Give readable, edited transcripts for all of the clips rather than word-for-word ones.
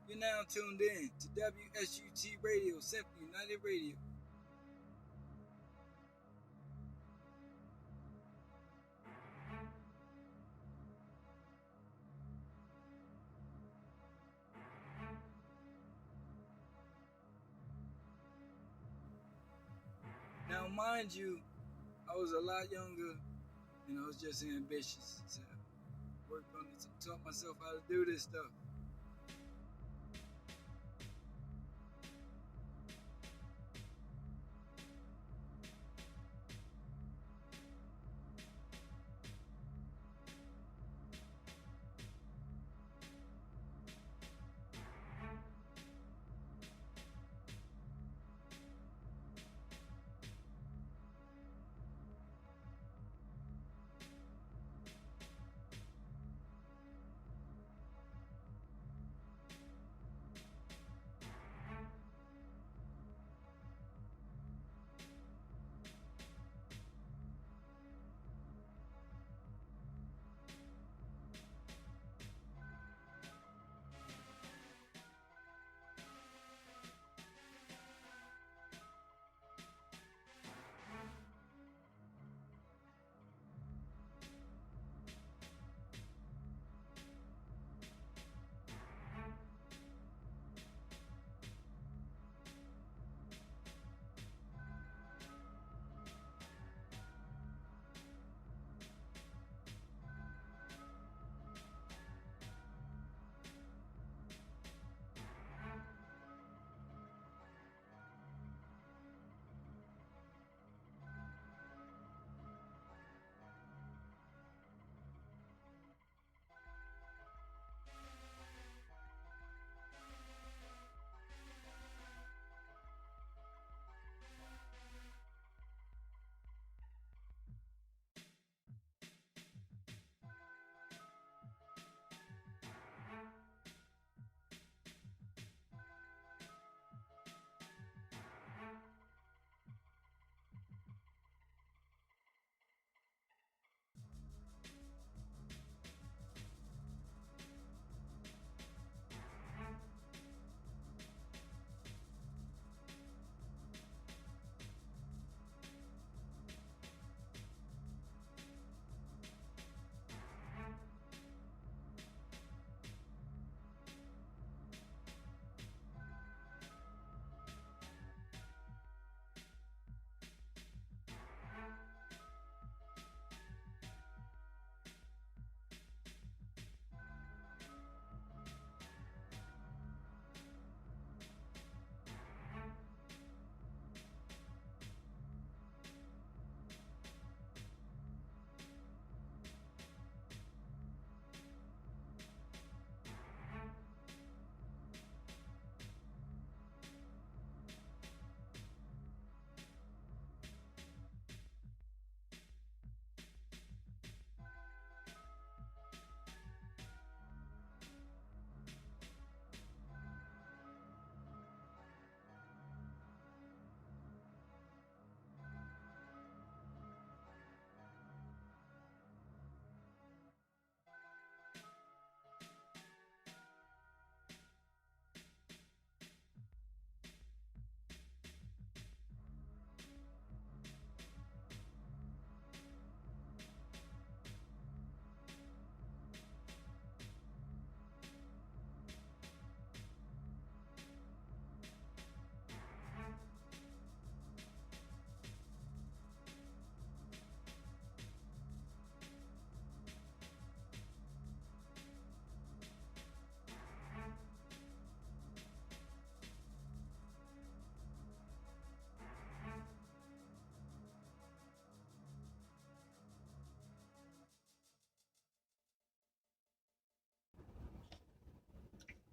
You're now tuned in to WSUT Radio, Simply United Radio. Now, mind you, I was a lot younger and I was just ambitious. So I worked on it to taught myself how to do this stuff.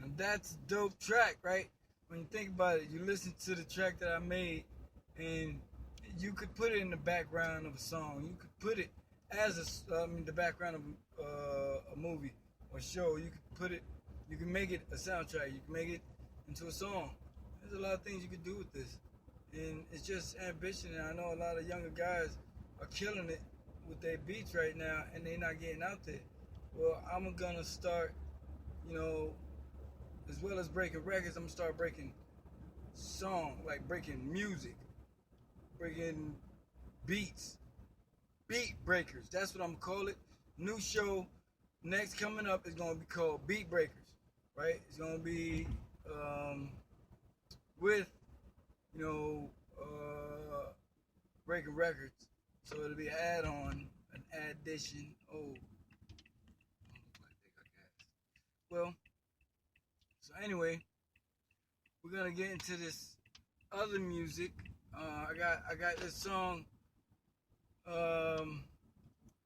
Now that's a dope track, right? When you think about it, you listen to the track that I made, and you could put it in the background of a song. You could put it as the background of a movie or show. You could put it, you can make it a soundtrack. You can make it into a song. There's a lot of things you could do with this, and it's just ambition. And I know a lot of younger guys are killing it with their beats right now, and they're not getting out there. Well, I'm gonna start, you know, as well as breaking records, I'm gonna start breaking like breaking music, breaking beats, beat breakers. That's what I'm gonna call it. New show next coming up is gonna be called Beat Breakers, right? It's gonna be with breaking records, so it'll be an add-on, an addition. Well, so anyway, we're gonna get into this other music. I got this song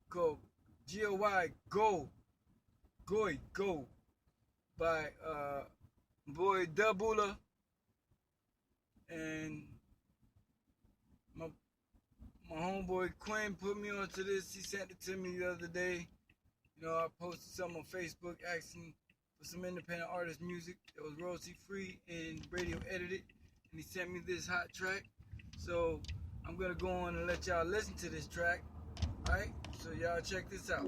called G-O-Y Go by boy Dubula, and my homeboy Quinn put me onto this. He sent it to me the other day. I posted something on Facebook asking for some independent artist music that was royalty free and radio edited, and he sent me this hot track. So I'm gonna go on and let y'all listen to this track. Alright, so y'all check this out.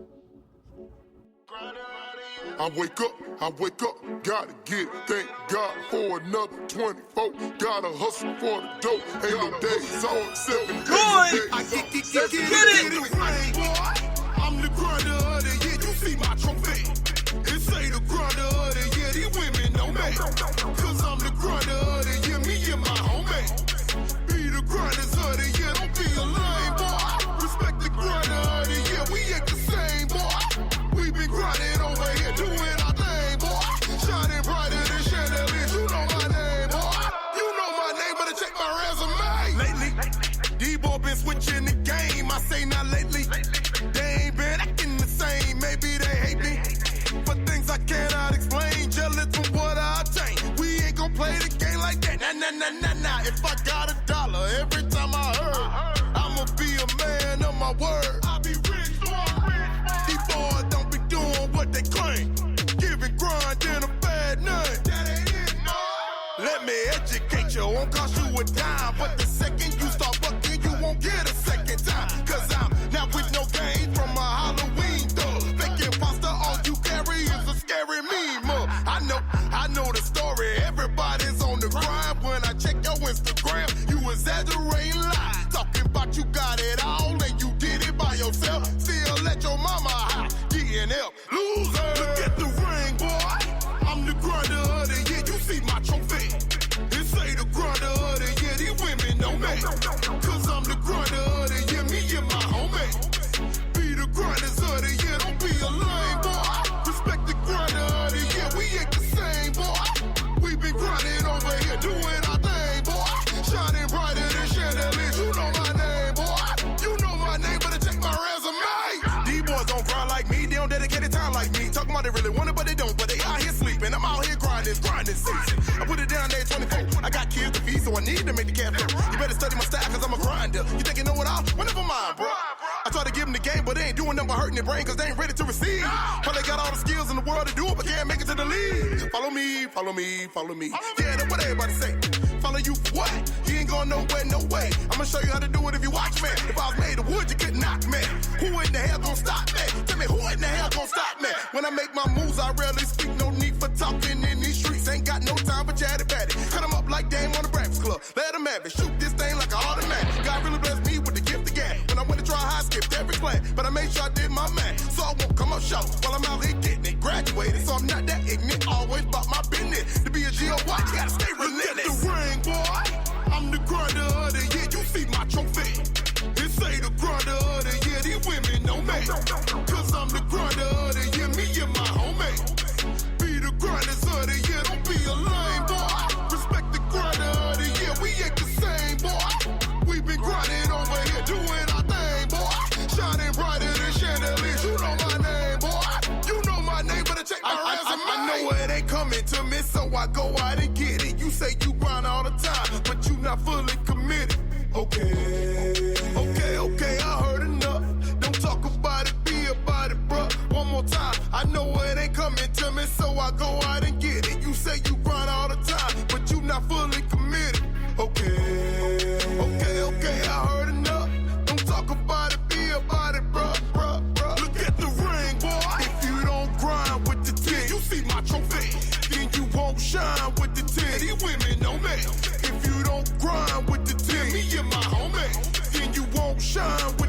I wake up, gotta get it. Thank God for another 24. Gotta hustle for the dope. Ain't no days on 7 days. I Let's get it. I'm the grinder of the year. You see my trophy. It say the grinder of the year. These women know me. Cause I'm the grinder of the year. Me and my homie. Be the grinders of the year. Don't be a lame boy. Respect the grinder of the year. We ain't the same boy. We been grinding over here, doing our thing, boy. Shining brighter than chandeliers. You know my name, boy. You know my name, better check my resume. Lately, D-boy been switching the game. I say not lately. They ain't been acting the same. Maybe they hate me for things I cannot explain. Jealous from what I attain. We ain't gon' play the game like that. Nah. If I got $1 every time I heard, I'ma be a man of my word. I'll be rich, so I'm rich. These boys don't be doing what they claim. Giving grind in a bad name. That ain't it, no. Let me educate you. Won't cost you a dime, but the second you start bucking, you won't get a second time. Cause I'm not with no games from a Halloween thug. Fake imposter, all you carry is a scary meme. I know the story. Everybody's on the grind. When I check your Instagram, you exaggerating lie. Talking about you got it all and you did it by yourself. Still let your mama high. Getting help. Loser. Look at the ring, boy. I'm the grinder of the year. You see my trophy. It say the grinder of the year. These women know me. Cause I'm the grinder of the year. Me and my homie. Be the grinders of the year. Don't be a lame boy. Respect the grinder of the year. We ain't the same, boy. We been grinding over here, doing our thing, boy. Shining brighter than chandeliers. You know my name, boy. You know my name, better check my resume. These boys don't grind like me. They don't dedicate time like me. Talking about they really want it, but they don't. But they out here sleeping. I'm out here grinding season. I put it down there 24. I got kids to feed, so I need to make the cash flow. You better study my style, cause I'm a grinder. You think you know it all? Well, never mind, bro. I try to give them the game, but they ain't doing nothing but hurting their brain, cause they ain't ready to receive. Probably got all the skills in the world to do it, but can't make it to the league. Follow me. Yeah, that's what everybody say. Follow you for what? You ain't going nowhere, no way. I'ma show you how to do it if you watch me. If I was made of wood, you could knock me. Who in the hell gon' stop me? Tell me, who in the hell gon' stop me? When I make my moves, I rarely speak. No need for talking in these streets. Ain't got no time for chatty patty. Cut them up like Dame on the Breakfast Club. Let them have it. Shoot this thing like an automatic. God really blessed me with the gift of gab. When I went to try high, skipped every class. But I made sure I did my math. So I won't come up short while I'm out here getting it. Graduated, so I'm not that ignorant. Always about my business. To be a G.O.Y., you gotta stay relentless. The ring, boy. I'm the grinder of the year. You see my trophy. It say the grinder of the year. These women know me. Cause I'm the grinder of the year. Me and my homie. Be the grinders of the year. Don't be a lame boy. Respect the grinder of the year. We ain't the same, boy. We been grinding over here, doing our thing, boy. Shining brighter than chandeliers. You know my name, boy. You know my name, better check my resume. I know it ain't coming to me, so I go out and get it. You say you grind all the time, but you not fully committed. Okay, I heard enough. Don't talk about it, be about it, bruh. One more time. I know it ain't coming to me, so I go out and get it. You say you grind all the time, but you not fully committed. Okay, I heard enough. Don't talk about it, be about it, bruh. Look at the ring, boy. If you don't grind with the team, you see my trophy. Then you won't shine with